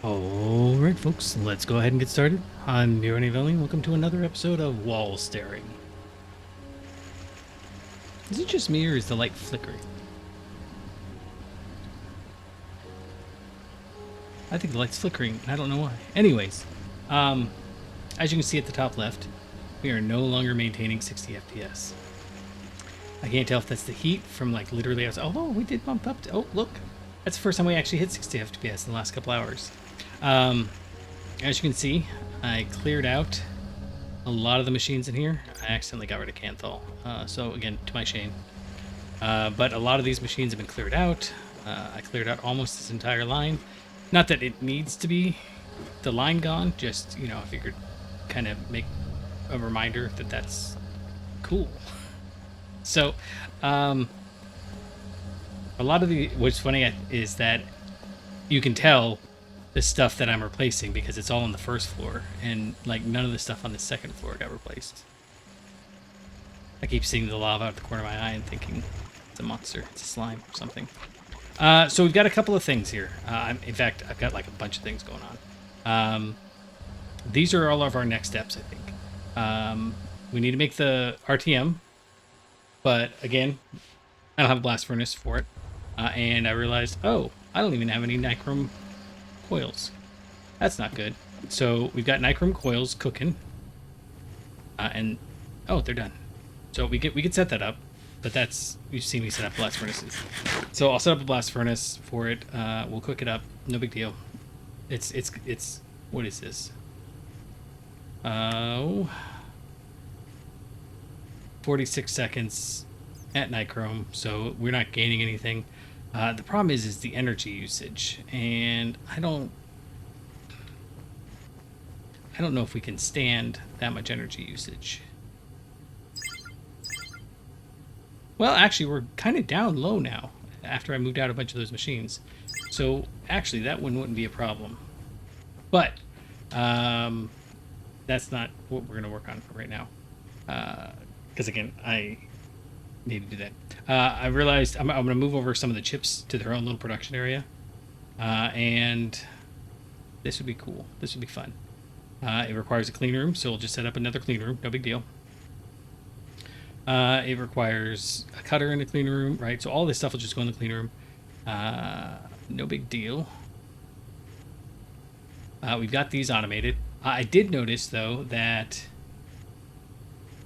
Alright folks, let's go ahead and get started. I'm Mironi Veli, welcome to another episode of Wall Staring. Is it just me or is the light flickering? I think the light's flickering, and I don't know why. Anyways, as you can see at the top left, we are no longer maintaining 60 FPS. I can't tell if that's the heat from like literally outside. Although we did bump up to, oh look, that's the first time we actually hit 60 FPS in the last couple hours. As you can see, I cleared out a lot of the machines in here. I accidentally got rid of Canthal, so again, to my shame. But a lot of these machines have been cleared out. I cleared out almost this entire line. Not that it needs to be the line gone, just, you know, I figured kind of make a reminder that that's cool. So, a lot of what's funny is that you can tell the stuff that I'm replacing because it's all on the first floor, and like none of the stuff on the second floor got replaced. I keep seeing the lava out of the corner of my eye and thinking it's a monster, it's a slime or something. So we've got a couple of things here. In fact, I've got like a bunch of things going on. These are all of our next steps, I think. We need to make the RTM, but again, I don't have a blast furnace for it. And I realized, oh, I don't even have any nichrome coils. That's not good. So we've got nichrome coils cooking. And, oh, they're done. So we could set that up. But that's, you've seen me set up blast furnaces. So I'll set up a blast furnace for it. We'll cook it up. No big deal. It's what is this? 46 seconds at nichrome, so we're not gaining anything. The problem is the energy usage, and I don't know if we can stand that much energy usage. Well, actually, we're kind of down low now after I moved out a bunch of those machines. So, actually, that one wouldn't be a problem. But, that's not what we're going to work on right now. Because, again, I need to do that. I realized I'm going to move over some of the chips to their own little production area. And this would be cool. This would be fun. It requires a clean room, so we'll just set up another clean room. No big deal. It requires a cutter in the clean room, right? So all this stuff will just go in the clean room. No big deal. We've got these automated. I did notice, though, that...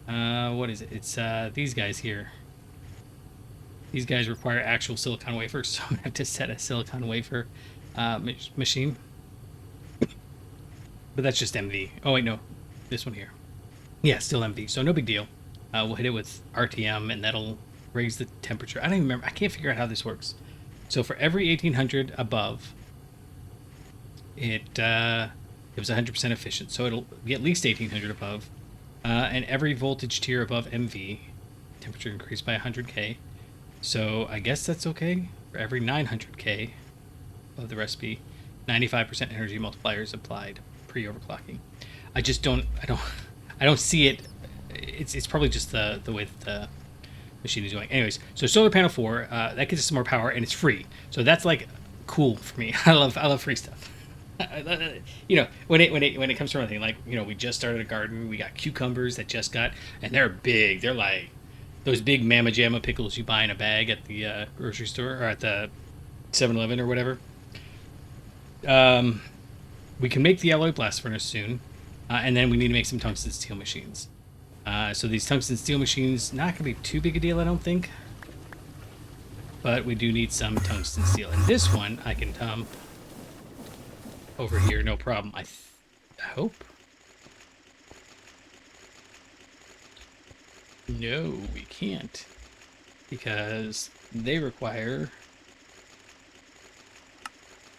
what is it? It's these guys here. These guys require actual silicon wafers, so I'm going to have to set a silicon wafer machine. But that's just MV. Oh, wait, no. This one here. Yeah, still MV, so no big deal. We'll hit it with RTM, and that'll raise the temperature. I don't even remember. I can't figure out how this works. So for every 1800 above, it was 100% efficient. So it'll be at least 1800 above. And every voltage tier above MV, temperature increased by 100K. So I guess that's okay. For every 900K of the recipe, 95% energy multipliers applied pre-overclocking. I just don't see it. It's probably just the way that the machine is doing. Anyways, so solar panel 4, that gives us some more power, and it's free. So that's like cool for me. I love free stuff. You know, when it comes to anything, like, you know, we just started a garden. We got cucumbers that just got, and they're big. They're like those big Mama Jamma pickles you buy in a bag at the grocery store or at the 7-Eleven or whatever. We can make the alloy blast furnace soon, and then we need to make some tungsten steel machines. So these tungsten steel machines, not going to be too big a deal, I don't think. But we do need some tungsten steel. And this one, I can dump over here, no problem. I hope. No, we can't. Because they require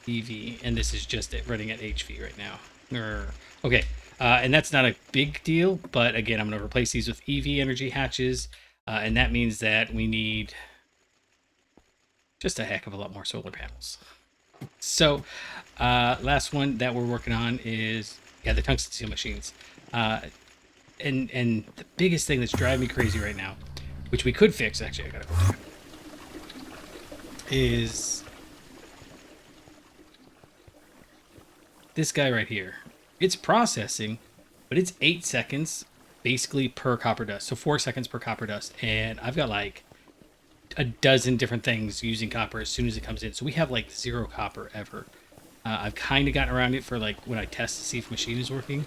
EV. And this is just running at HV right now. Okay. And that's not a big deal, but again, I'm going to replace these with EV energy hatches, and that means that we need just a heck of a lot more solar panels. So, last one that we're working on is, the tungsten steel machines. And the biggest thing that's driving me crazy right now, which we could fix, actually, I gotta go back, is this guy right here. It's processing, but it's 8 seconds basically per copper dust. So 4 seconds per copper dust. And I've got like a dozen different things using copper as soon as it comes in. So we have like 0 copper ever. I've kind of gotten around it for like when I test to see if machine is working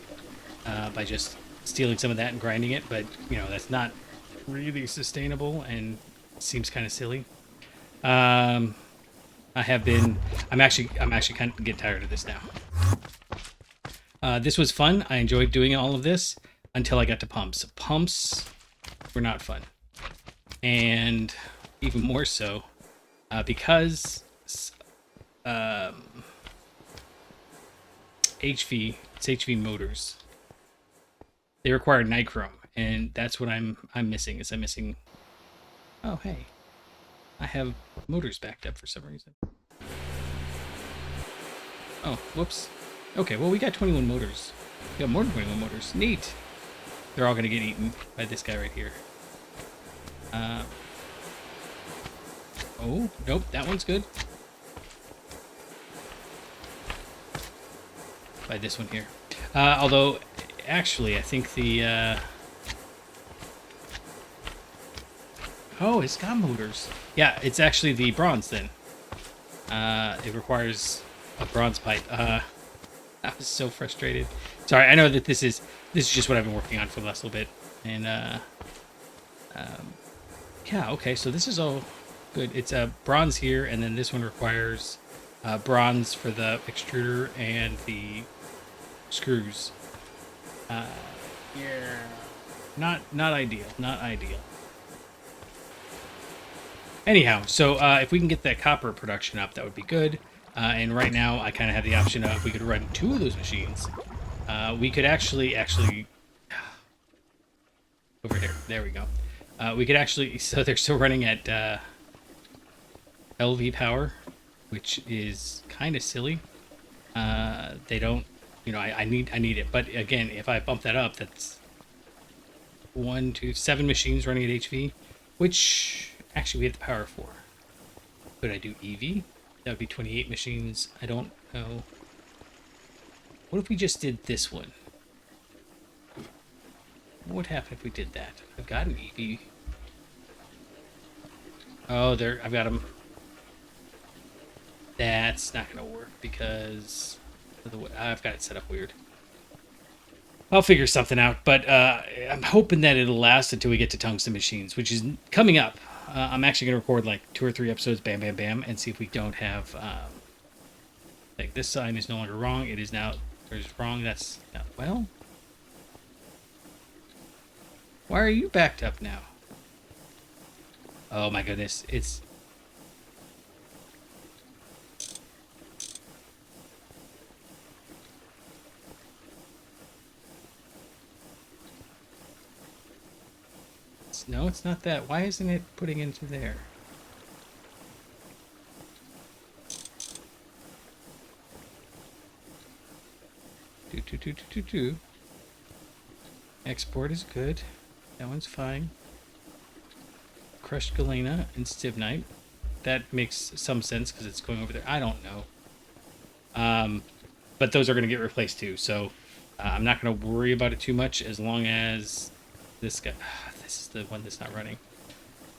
by just stealing some of that and grinding it. But, you know, that's not really sustainable and seems kind of silly. I'm actually kind of getting tired of this now. This was fun. I enjoyed doing all of this until I got to pumps. Pumps were not fun. And even more so because HV motors, they require nichrome, and that's what I'm missing. I'm missing. Oh, hey, I have motors backed up for some reason. Oh, whoops. Okay, well, we got 21 motors. We got more than 21 motors. Neat. They're all going to get eaten by this guy right here. Oh, nope, that one's good. By this one here. Although, actually, I think the... Oh, it's got motors. Yeah, it's actually the bronze then. It requires a bronze pipe. I was so frustrated. Sorry, I know that this is just what I've been working on for the last little bit. And, yeah, okay, so this is all good. It's a bronze here, and then this one requires bronze for the extruder and the screws. Yeah, not ideal. Not ideal. Anyhow, so if we can get that copper production up, that would be good. And right now, I kind of have the option of we could run 2 of those machines. We could actually over here. There we go. We could actually, so they're still running at LV power, which is kind of silly. They don't, you know, I need it. But again, if I bump that up, that's 1, 2, 7 machines running at HV, which actually we have the power for. Could I do EV? That would be 28 machines. I don't know. What if we just did this one? What would happen if we did that? I've got an EV. Oh, there, I've got them. That's not going to work because of the way I've got it set up weird. I'll figure something out, but I'm hoping that it'll last until we get to tungsten machines, which is coming up. I'm actually going to record like 2 or 3 episodes, bam, bam, bam, and see if we don't have, like this sign is no longer wrong. It is now, there's wrong. That's, well, why are you backed up now? Oh my goodness, it's... No, it's not that. Why isn't it putting into there? Do. Export is good. That one's fine. Crushed galena and stibnite. That makes some sense because it's going over there. I don't know. But those are going to get replaced too. So I'm not going to worry about it too much as long as this guy... This is the one that's not running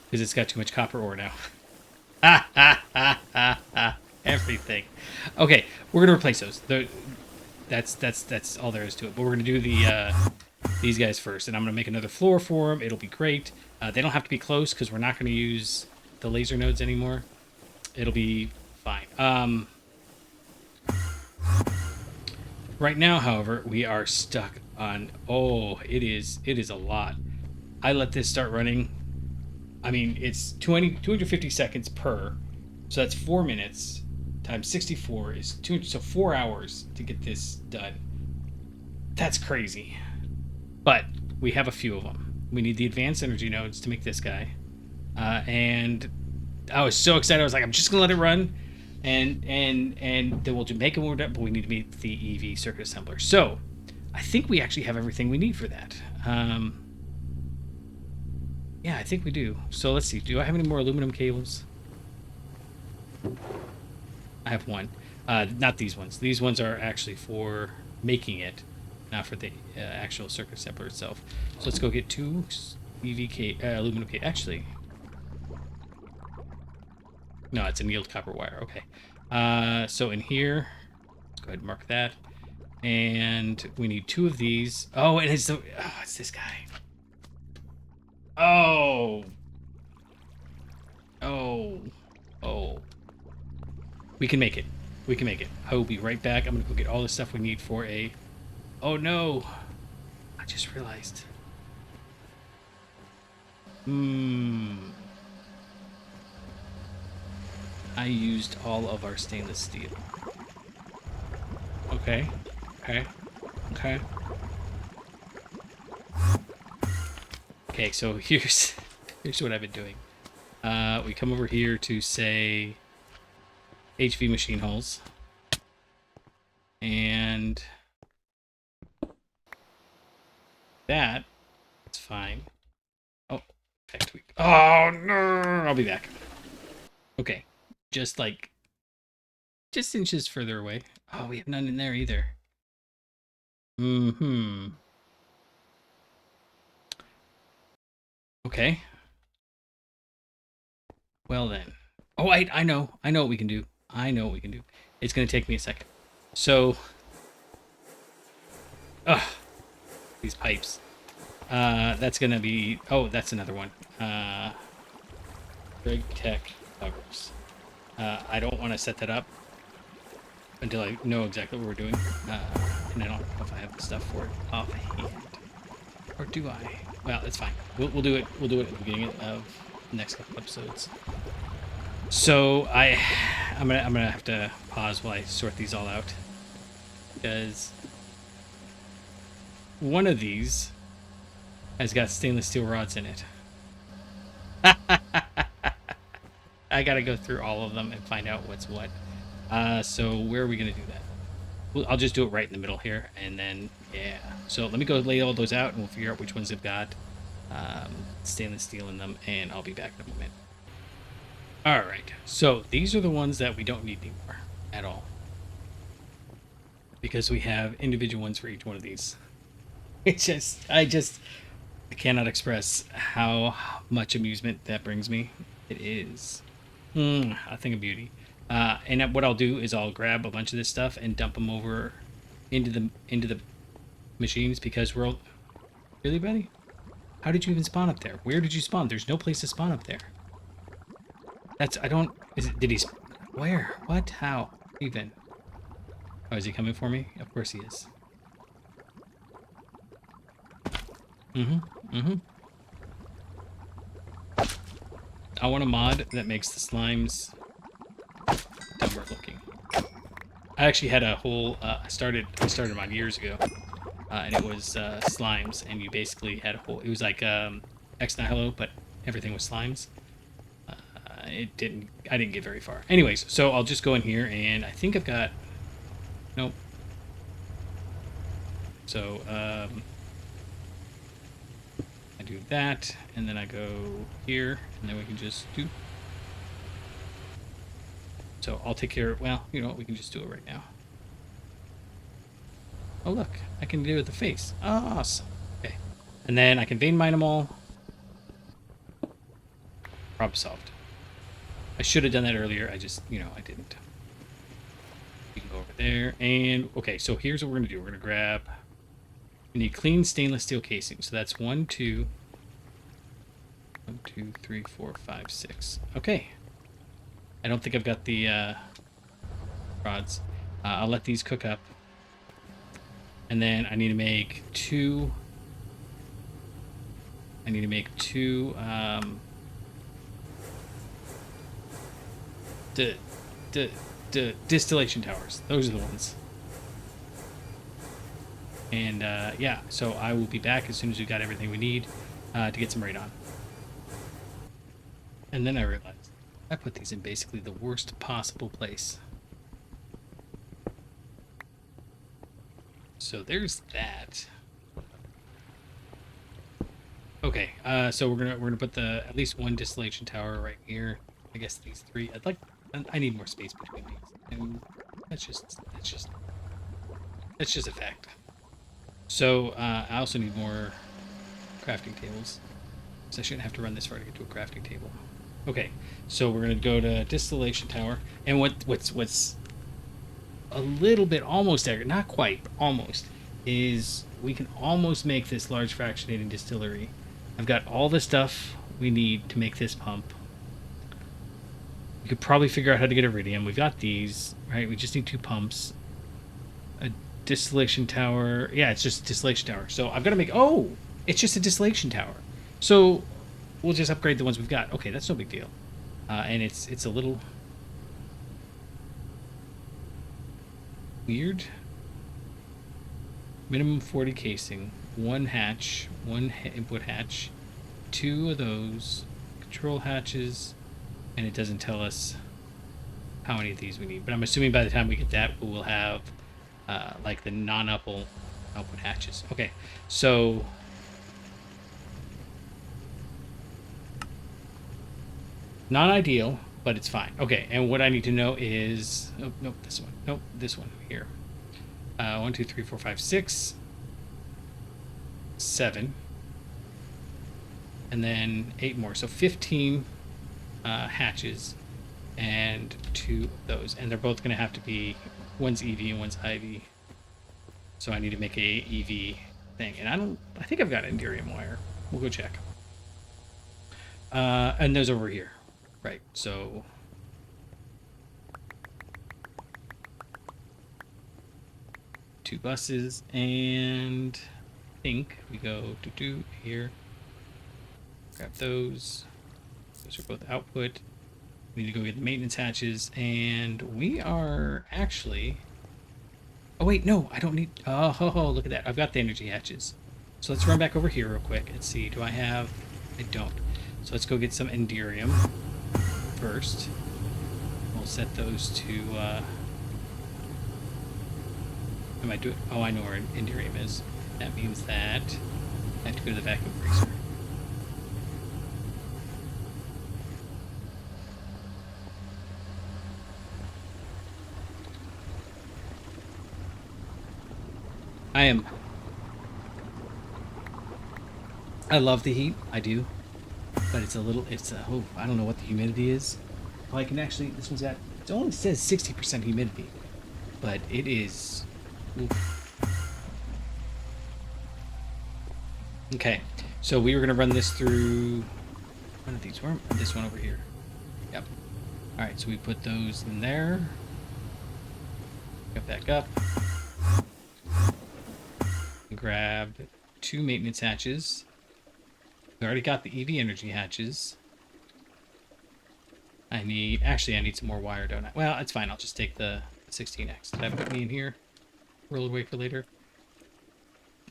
because it's got too much copper ore now. Everything. Okay, we're gonna replace those. That's all there is to it. But we're gonna do the these guys first, and I'm gonna make another floor for them. It'll be great. They don't have to be close because we're not gonna use the laser nodes anymore. It'll be fine. Right now, however, we are stuck on. Oh, it is a lot. I let this start running. I mean, it's 250 seconds per. So that's 4 minutes times 64 is 200, so 4 hours to get this done. That's crazy. But we have a few of them. We need the advanced energy nodes to make this guy. And I was so excited. I was like, I'm just gonna let it run, and then we'll make it more done. But we need to meet the EV circuit assembler. So I think we actually have everything we need for that. Yeah, I think we do. So let's see. Do I have any more aluminum cables? I have one. Not these ones. These ones are actually for making it, not for the actual circuit assembler itself. So let's go get 2 EVK aluminum cable. Actually, no, it's annealed copper wire. Okay. So in here, let's go ahead and mark that. And we need 2 of these. Oh, and it's it's this guy. Oh. Oh. Oh. We can make it. We can make it. I will be right back. I'm going to go get all the stuff we need for a... Oh, no. I just realized. I used all of our stainless steel. Okay. Okay. Okay. Okay, so here's what I've been doing. We come over here to say HV machine holes. And that's fine. Oh, effect tweak. Oh no! I'll be back. Okay, just inches further away. Oh, we have none in there either. Okay. Well then. Oh, I know what we can do. I know what we can do. It's gonna take me a second. So, these pipes. That's gonna be. Oh, that's another one. Gregtech covers. I don't want to set that up until I know exactly what we're doing, and I don't know if I have the stuff for it offhand, or do I? Well, it's fine. We'll do it. We'll do it at the beginning of the next couple episodes. So I'm gonna have to pause while I sort these all out, because one of these has got stainless steel rods in it. I gotta go through all of them and find out what's what. So where are we gonna do that? Well, I'll just do it right in the middle here, and then yeah. So let me go lay all those out, and we'll figure out which ones have got stainless steel in them, and I'll be back in a moment. All right. So these are the ones that we don't need anymore at all, because we have individual ones for each one of these. I cannot express how much amusement that brings me. It is a thing of beauty. And what I'll do is I'll grab a bunch of this stuff and dump them over into the machines, because we're all... Really, buddy? How did you even spawn up there? Where did you spawn? There's no place to spawn up there. Did he... Where? What? How? Even? Oh, is he coming for me? Of course he is. I want a mod that makes the slimes dumber looking. I actually had a whole... I started a mod years ago, and it was slimes, and you basically had a whole... It was like Ex Nihilo, but everything was slimes. I didn't get very far. Anyways, so I'll just go in here, and I think I've got... Nope. So, I do that, and then I go here, and then we can just do... So I'll take care of... Well, you know what? We can just do it right now. Oh, look. I can do it with the face. Awesome. Okay. And then I can vein mine them all. Problem solved. I should have done that earlier. I just, I didn't. We can go over there. And, okay, so here's what we're going to do. We're going to grab... We need clean stainless steel casing. So that's 1, 2, 3, 4, 5, 6. Okay. I don't think I've got the rods. I'll let these cook up. And then I need to make 2... distillation towers. Those are the ones. And yeah, so I will be back as soon as we got everything we need to get some radon. And then I realized I put these in basically the worst possible place. So there's that. Okay, so we're gonna put at least one distillation tower right here. I guess these 3. I need more space between these. That's just a fact. So I also need more crafting tables. So I shouldn't have to run this far to get to a crafting table. Okay, so we're gonna go to distillation tower, and what's a little bit almost accurate, not quite, but almost, is we can almost make this large fractionating distillery. I've got all the stuff we need to make this pump. We could probably figure out how to get iridium. We've got these, right? We just need 2 pumps. A distillation tower. Yeah, it's just a distillation tower. So I've got to make... Oh! It's just a distillation tower. So we'll just upgrade the ones we've got. Okay, that's no big deal. And it's a little... weird. Minimum 40 casing. 1 hatch. 1 input hatch. 2 of those. Control hatches. And it doesn't tell us how many of these we need. But I'm assuming by the time we get that, we'll have like the non-output hatches. Okay, so not ideal, but it's fine. Okay, and what I need to know is... Oh, nope, this one. Nope, this one here. 1, 2, 3, 4, 5, 6, 7. And then 8 more. So 15 hatches and 2 of those. And they're both going to have to be... One's EV and one's IV. So I need to make a EV thing. And I think I've got Enderium wire. We'll go check. And those over here. Right, so... two buses, and I think we go to here. Grab those. Those are both output. We need to go get the maintenance hatches, and we are actually... Oh wait, no, I don't need... Oh, look at that. I've got the energy hatches. So let's run back over here real quick and see. Do I have... I don't. So let's go get some Enderium first. We'll set those to... Am I doing... Oh, I know where Enderium is. That means that I have to go to the vacuum freezer. I love the heat. I do. But it's a little... oh, I don't know what the humidity is. Well, I can actually... This one's got... It only says 60% humidity. But it is... Oof. Okay, so we were going to run this through one of these. This one over here. Yep. Alright, so we put those in there. Get back up. Grab 2 maintenance hatches. We already got the EV energy hatches. I need some more wire, don't I? Well, it's fine. I'll just take the 16X. Did I put me in here? Roll away for later?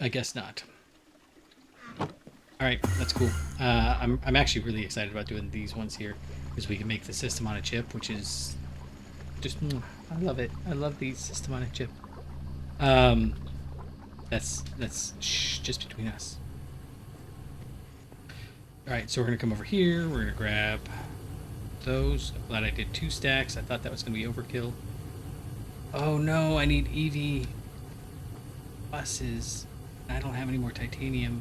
I guess not. Alright, that's cool. I'm actually really excited about doing these ones here, because we can make the system on a chip, which is just... I love it. I love the system on a chip. That's just between us. Alright, so we're going to come over here. We're going to grab those. I'm glad I did 2 stacks. I thought that was going to be overkill. Oh no, I need EV buses. I don't have any more titanium.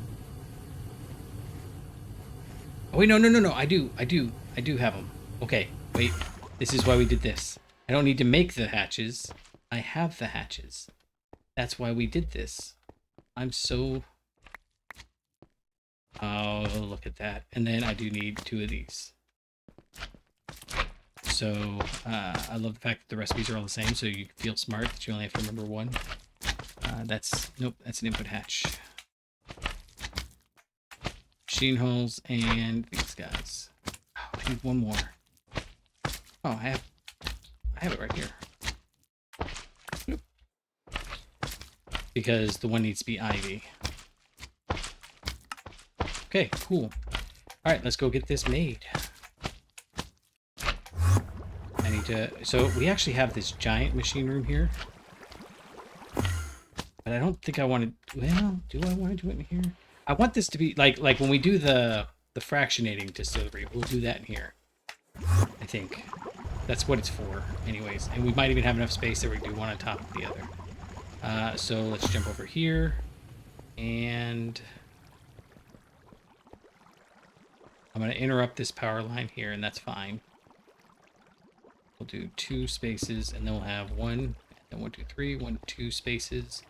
Oh wait, no. I do have them. Okay, wait. This is why we did this. I don't need to make the hatches. I have the hatches. That's why we did this. I'm so... Oh, look at that. And then I do need 2 of these. So, I love the fact that the recipes are all the same, so you feel smart that you only have to remember 1. Nope, that's an input hatch. Machine holes and these guys. Oh, I need 1 more. Oh, I have it right here. Nope. Because the one needs to be Ivy. Okay, cool. Alright, let's go get this made. I need to... So, we actually have this giant machine room here. But I don't think I want to... Well, do I want to do it in here? I want this to be... Like when we do the fractionating distillery, we'll do that in here. I think. That's what it's for, anyways. And we might even have enough space that we do one on top of the other. So let's jump over here. And I'm going to interrupt this power line here, and that's fine. We'll do 2 spaces, and then we'll have 1, and 1, 2, 3, 1, 2 spaces,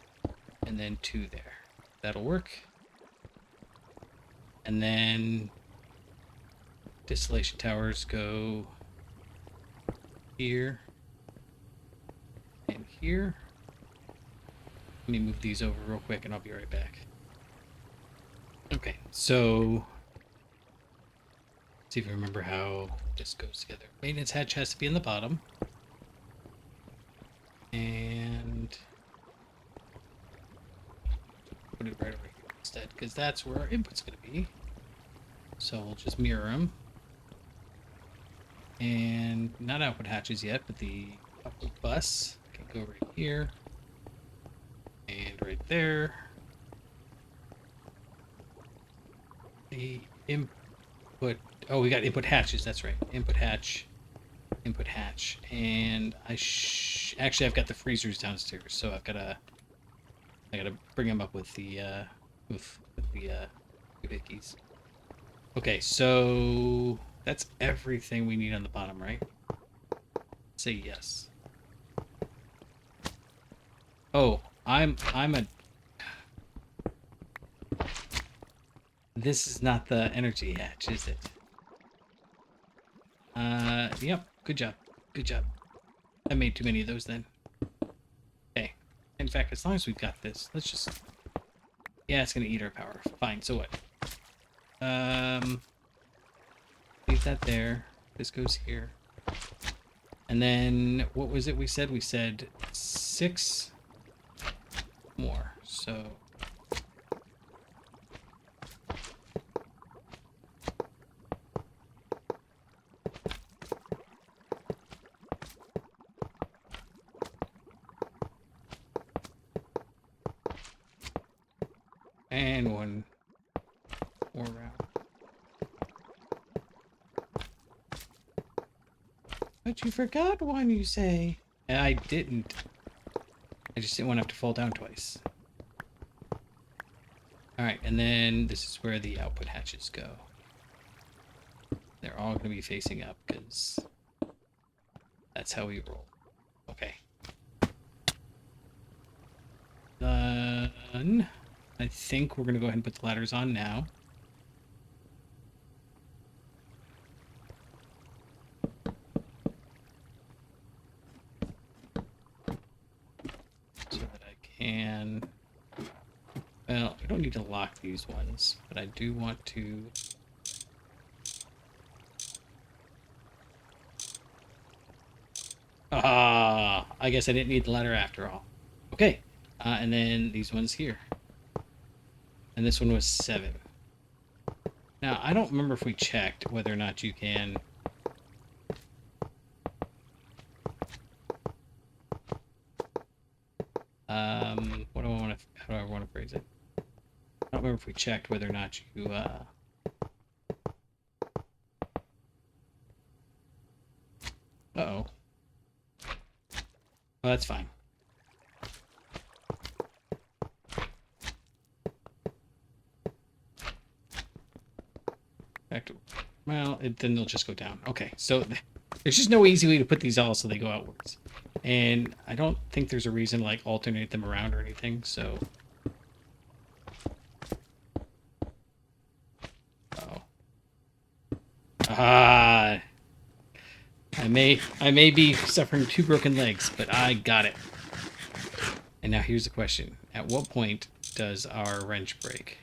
and then 2 there. That'll work. And then distillation towers go here and here. Let me move these over real quick and I'll be right back. Okay, so let's see if I remember how this goes together. Maintenance hatch has to be in the bottom. And put it right over here instead, because that's where our input's going to be. So we'll just mirror them. And not output hatches yet, but the output bus can go right here. And right there. The input... Oh, we got input hatches, that's right. Input hatch. Input hatch. And actually, I've got the freezers downstairs, so I gotta bring them up with the hickeys. Okay, so that's everything we need on the bottom, right? Say yes. Oh, I'm a... This is not the energy hatch, is it? Yep. Good job. Good job. I made too many of those then. Okay. In fact, as long as we've got this, let's just... Yeah, it's gonna eat our power. Fine, so what? Leave that there. This goes here. And then, what was it we said? We said 6 more, so... And 1 more round. But you forgot one, you say? I didn't. I just didn't want to have to fall down twice. Alright, and then this is where the output hatches go. They're all going to be facing up, because that's how we roll. Okay. Done. I think we're going to go ahead and put the ladders on now. So that I can... Well, I don't need to lock these ones, but I do want to... Ah, I guess I didn't need the ladder after all. Okay, and then these ones here. And this one was 7. Now, I don't remember if we checked whether or not you can... what do I want to... How do I want to phrase it? I don't remember if we checked whether or not you, Uh-oh. Well, that's fine. Well, then they'll just go down. Okay, so there's just no easy way to put these all so they go outwards. And I don't think there's a reason to, like, alternate them around or anything, so... Uh-oh. Ah! I may be suffering 2 broken legs, but I got it. And now here's the question. At what point does our wrench break?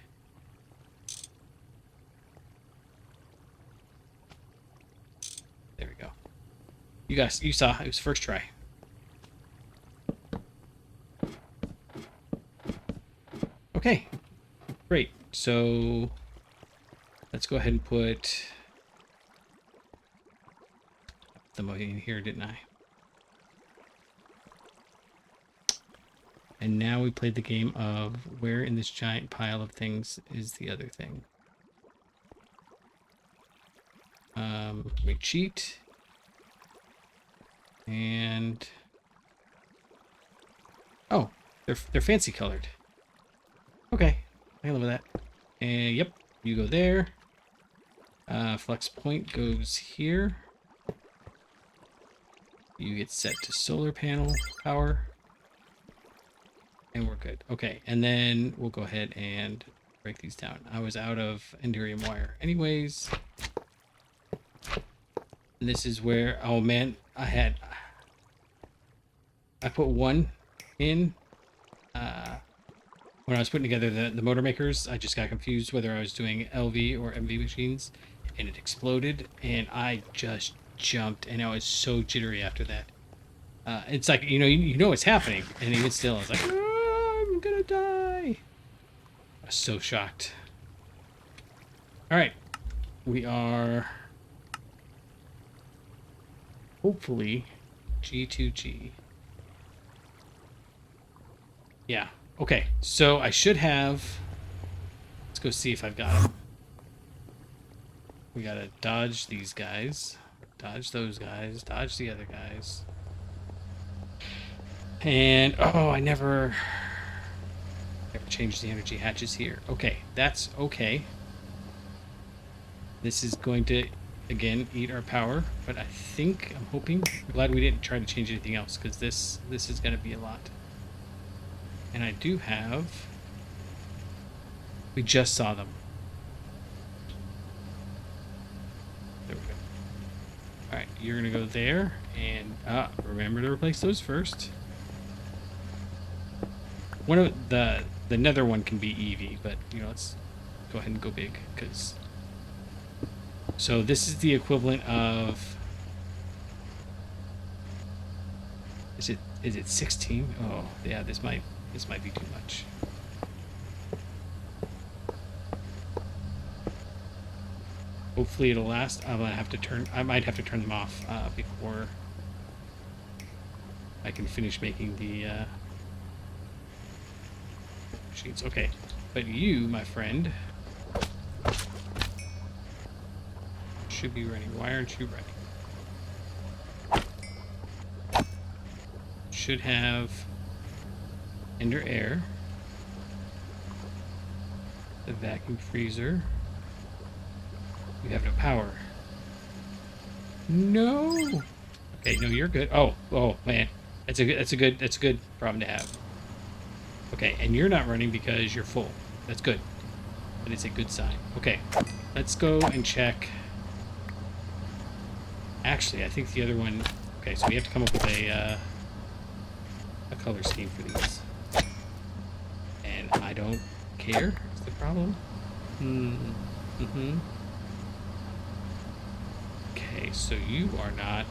There we go. You saw, it was first try. Okay, great. So let's go ahead and put them in here, didn't I? And now we played the game of where in this giant pile of things is the other thing. We cheat. And oh, they're fancy colored. Okay, I can live with that. And yep, you go there. Flex point goes here. You get set to solar panel power. And we're good. Okay, and then we'll go ahead and break these down. I was out of Endurium wire anyways. And this is where, oh man, I put one in when I was putting together the motor makers. I just got confused whether I was doing LV or MV machines, and it exploded, and I just jumped, and I was so jittery after that. It's like, you know what's happening, and even still, I was like, oh, I'm gonna die. I was so shocked. All right, we are hopefully G2G. Yeah. Okay. So I should have. Let's go see if I've got them. We gotta dodge these guys, dodge those guys, dodge the other guys. And oh, I never changed the energy hatches here. Okay, that's okay. This is going to again eat our power, but I'm hoping, I'm glad we didn't try to change anything else, because this is going to be a lot. And I do have, we just saw them. There we go. All right, you're going to go there, and remember to replace those first. One of the nether one can be Eevee, but let's go ahead and go big, because so this is the equivalent of, is it 16? Oh yeah, this might be too much. Hopefully it'll last. I might have to turn them off before I can finish making the machines. Okay, but you, my friend, should be running. Why aren't you running? Should have Ender Air, the vacuum freezer. You have no power. No. Okay, no, you're good. Oh man, that's a good problem to have. Okay, and you're not running because you're full. That's good. That is a good sign. Okay, let's go and check. Actually, I think the other one. Okay, so we have to come up with a color scheme for these. And I don't care. Is the problem? Okay, so you are not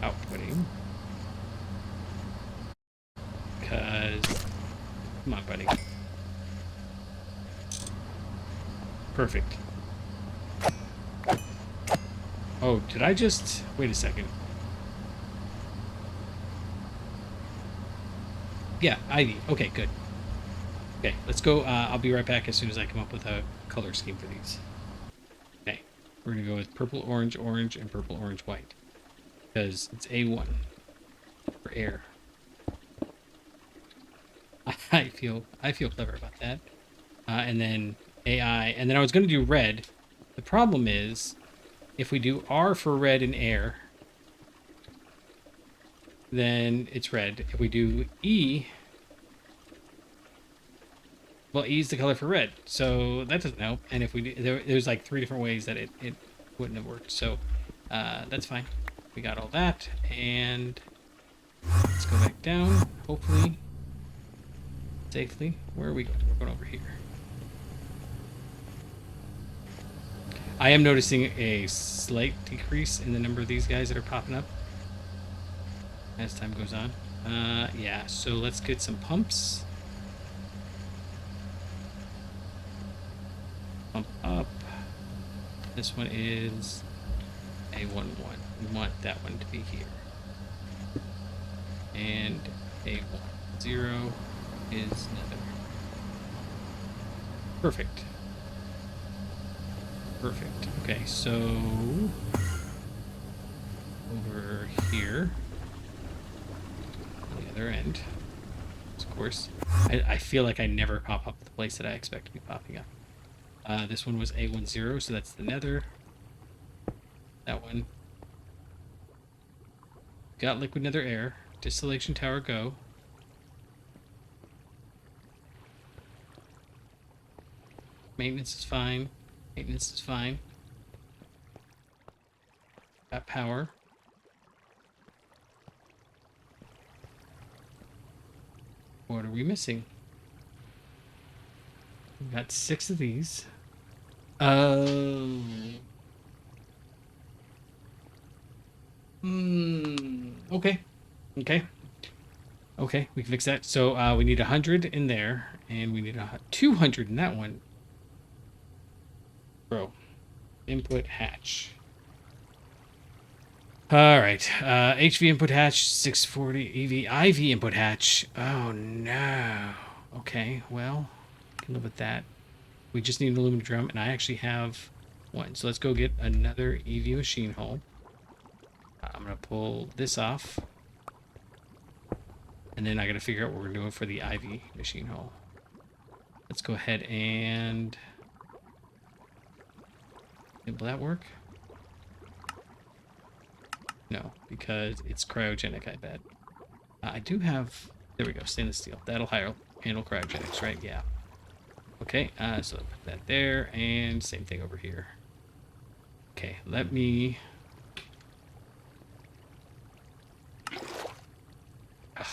outputting. Because, come on, buddy. Perfect. Oh, did I just... Wait a second. Yeah, ID. Okay, good. Okay, let's go. I'll be right back as soon as I come up with a color scheme for these. Okay, we're going to go with purple, orange, orange, and purple, orange, white. Because it's A1 for air. I feel clever about that. And then AI. And then I was going to do red. The problem is, if we do R for red and air, then it's red. If we do E, well, E is the color for red, so that doesn't help. And if we do, there's like 3 different ways that it wouldn't have worked. So that's fine. We got all that, and let's go back down, hopefully safely. Where are we going? We're going over here. I am noticing a slight decrease in the number of these guys that are popping up as time goes on. Yeah, so let's get some pumps. Pump up. This one is A11. We want that one to be here. And A10 is nether. Perfect. Perfect. Okay, so over here on the other end. Of course, I feel like I never pop up the place that I expect to be popping up. This one was A10, so that's the nether. That one. Got liquid nether air. Distillation tower, go. Maintenance is fine. Maintenance is fine. Got power. What are we missing? We got 6 of these. Okay. Okay. Okay, we can fix that. So we need 100 in there, and we need 200 in that one. Bro. Input hatch. Alright. HV input hatch, 640. EV, IV input hatch. Oh, no. Okay, well, I can live with that. We just need an aluminum drum, and I actually have one. So let's go get another EV machine hole. I'm going to pull this off. And then I got to figure out what we're doing for the IV machine hole. Let's go ahead and... Will that work? No, because it's cryogenic, I bet. I do have... There we go, stainless steel. That'll handle cryogenics, right? Yeah. Okay, so put that there, and same thing over here. Okay, let me... Ugh.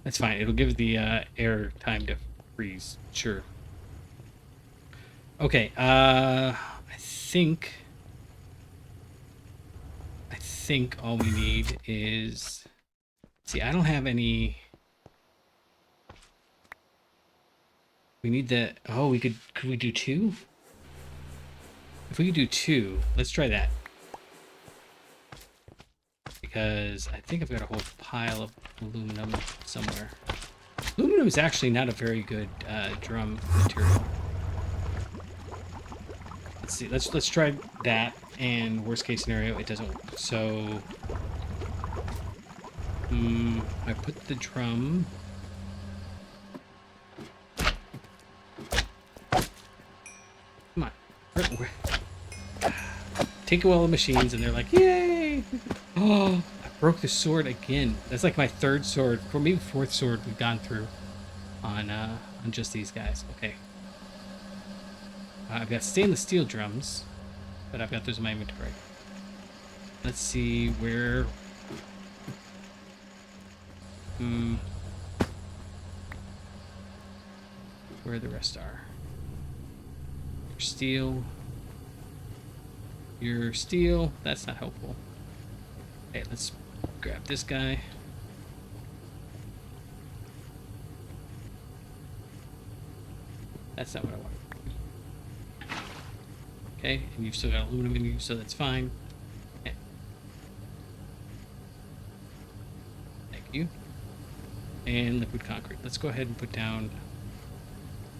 That's fine. It'll give the air time to freeze. Sure. Okay, I think all we need is... See, I don't have any... We need the... Oh, could we do 2? If we could do 2, let's try that. Because I think I've got a whole pile of aluminum somewhere. Aluminum is actually not a very good drum material. Let's see. Let's try that. And worst case scenario, it doesn't work. So, I put the drum. Come on. Take away all the machines, and they're like, yay! Oh, I broke the sword again. That's like my 3rd sword, or maybe 4th sword we've gone through on just these guys. Okay. I've got stainless steel drums, but I've got those in my inventory. Let's see where... where the rest are. Steel. Your steel. That's not helpful. Okay, let's grab this guy. That's not what I want. Okay, and you've still got aluminum in you, so that's fine. Okay. Thank you. And liquid concrete. Let's go ahead and put down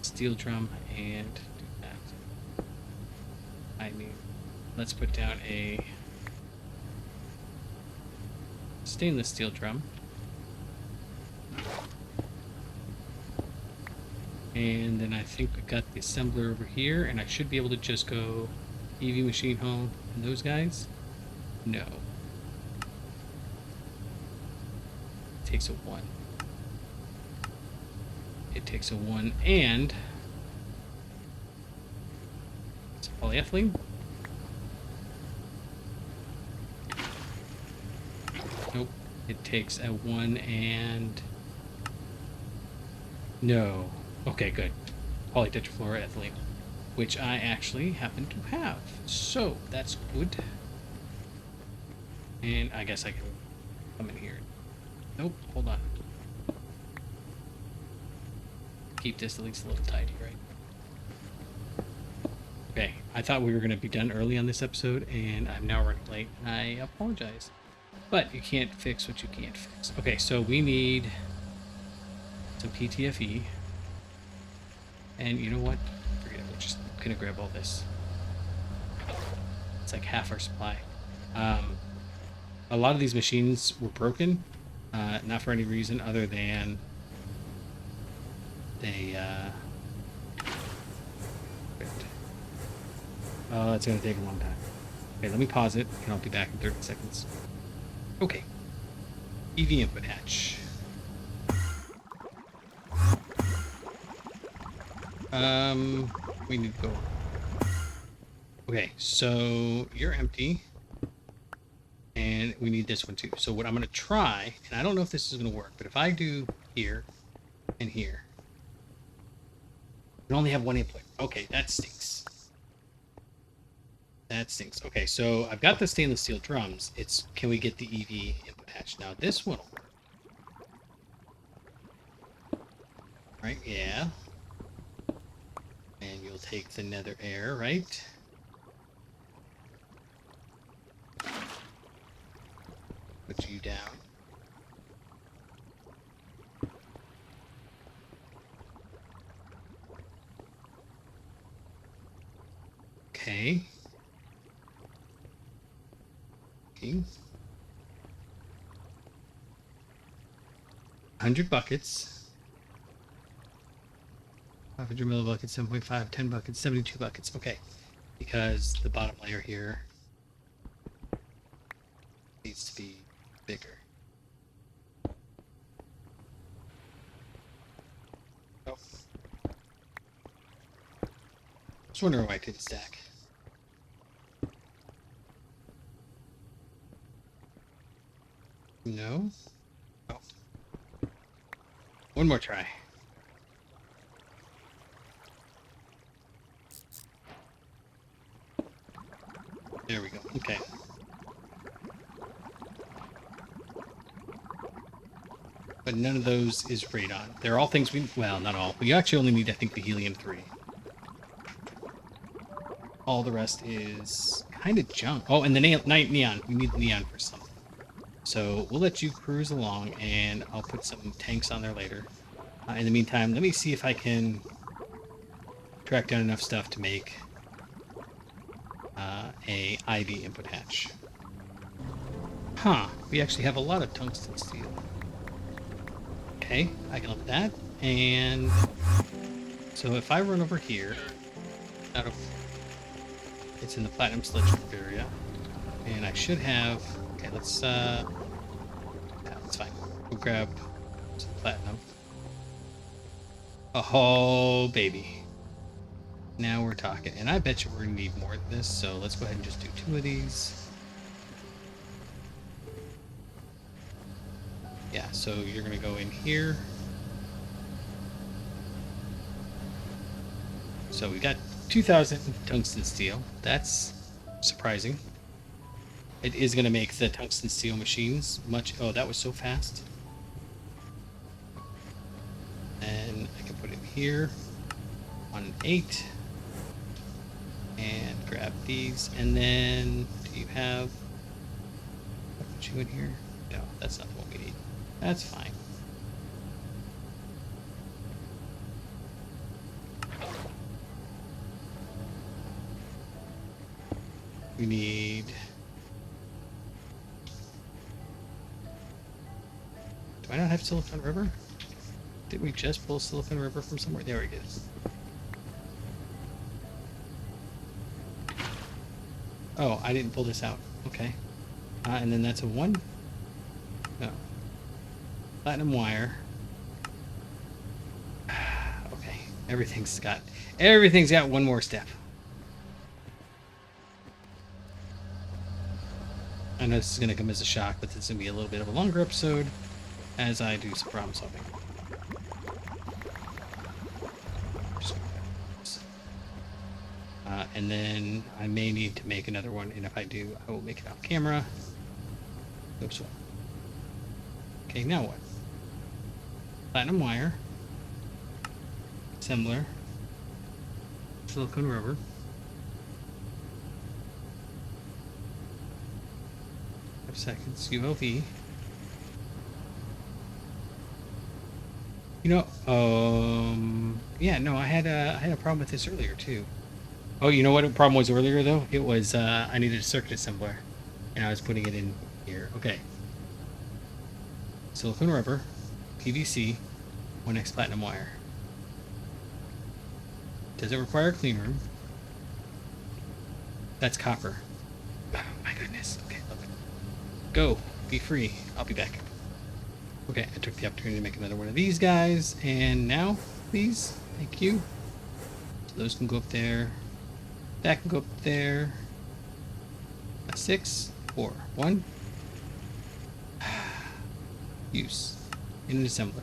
steel drum and do that. I mean, let's put down a stainless steel drum. And then I think we've got the assembler over here, and I should be able to just go EV machine home and those guys. No. It takes a 1. It takes a 1 and it's polyethylene. Nope. It takes a 1 and no. Okay, good. Polytetrafluoroethylene, which I actually happen to have. So, that's good. And I guess I can come in here. Nope, hold on. Keep this at least a little tidy, right? Okay, I thought we were going to be done early on this episode, and I'm now running late. I apologize. But you can't fix what you can't fix. Okay, so we need some PTFE. And you know what? Forget gonna grab all this. It's like half our supply. A lot of these machines were broken, not for any reason other than they. Oh, it's gonna take a long time. Okay, let me pause it, and I'll be back in 30 seconds. Okay. EV input hatch. We need to go. Okay, so you're empty. And we need this one too. So what I'm going to try, and I don't know if this is going to work, but if I do here and here, we only have one input. Okay, that stinks. That stinks. Okay, so I've got the stainless steel drums. It's, can we get the EV input hatch? Now this one will work. Right, yeah. And you'll take the nether air, right? Put you down. Okay. 100 buckets. 500 milli buckets, 7.5, 10 buckets, 72 buckets. Okay. Because the bottom layer here needs to be bigger. Oh. Just wondering why I didn't stack. No? Oh. One more try. There we go. Okay. But none of those is radon. They're all things we... Well, not all. We actually only need, I think, the helium-3. All the rest is kind of junk. Oh, and the neon. We need neon for something. So we'll let you cruise along, and I'll put some tanks on there later. In the meantime, let me see if I can track down enough stuff to make a IV input hatch. Huh. We actually have a lot of tungsten steel. Okay, I can look at that. And so if I run over here, it's in the platinum sludge area, and I should have. Okay, let's. Yeah, that's fine. We'll grab some platinum. Oh, baby. Now we're talking, and I bet you we're gonna need more of this. So let's go ahead and just do 2 of these. Yeah, so you're going to go in here. So we got 2,000 tungsten steel. That's surprising. It is going to make the tungsten steel machines much... Oh, that was so fast. And I can put it here on an 8. And grab these. And then, do you have... I'll put you in here? No, that's not what we need. That's fine. We need... Do I not have Silicon River? Did we just pull Silicon River from somewhere? There it is. Oh, I didn't pull this out. Okay. And then that's a 1? No. Platinum wire. Okay. Everything's got one more step. I know this is going to come as a shock, but this is going to be a little bit of a longer episode as I do some problem solving. And then I may need to make another one, and if I do, I will make it off camera. Oops. Okay, now what? Platinum wire. Assembler. Silicone rubber. Seconds. ULV. You know, yeah, no, I had a problem with this earlier too. Oh, you know what the problem was earlier though? It was I needed a circuit assembler, and I was putting it in here. Okay. Silicone rubber, PVC, 1X platinum wire. Does it require a clean room? That's copper. Oh, my goodness. Okay, look. Go. Be free. I'll be back. Okay, I took the opportunity to make another one of these guys, and now, please, thank you. So those can go up there. That can go up there. A 6, 4, 1. Use. In an assembler.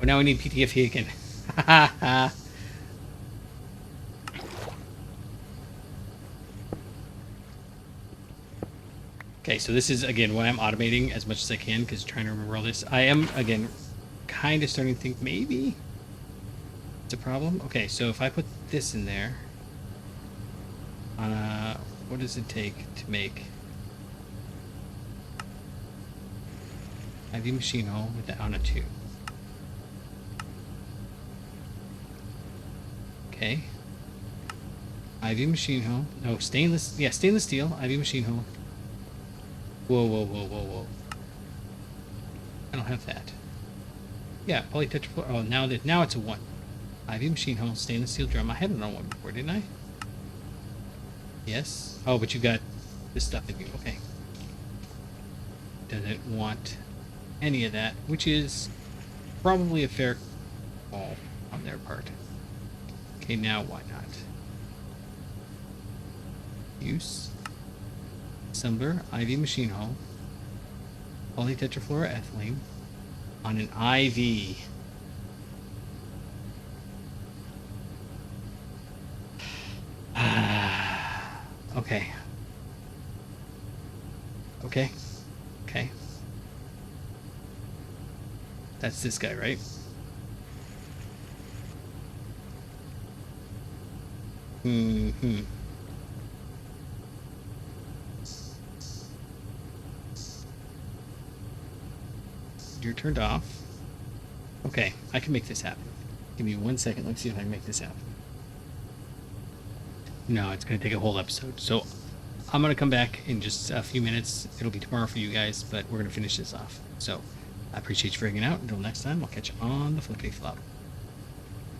Oh, now we need PTFE again. Ha ha ha. Okay, so this is, again, why I'm automating as much as I can, because trying to remember all this. I am, again, kind of starting to think maybe it's a problem. Okay, so if I put this in there, on a, what does it take to make IV machine hole with that on a 2? Okay. IV machine hole. No, stainless. Yeah, stainless steel. IV machine hole. Whoa, whoa, whoa, whoa, whoa. I don't have that. Yeah, polytetrafluoride. Oh, now it's a 1. IV machine hole, stainless steel drum. I had it on 1 before, didn't I? Yes. Oh, but you got this stuff in you. Okay. Doesn't want any of that, which is probably a fair call on their part. Okay, now why not? Use. Assembler, IV machine hull, polytetrafluoroethylene on an IV. Okay. Okay. Okay. That's this guy, right? Mm-hmm. You're turned off. Okay, I can make this happen. Give me 1 second. Let's see if I can make this happen. No, it's going to take a whole episode. So I'm going to come back in just a few minutes. It'll be tomorrow for you guys, but we're going to finish this off. So I appreciate you figuring it out. Until next time, I'll catch you on the flippity flop.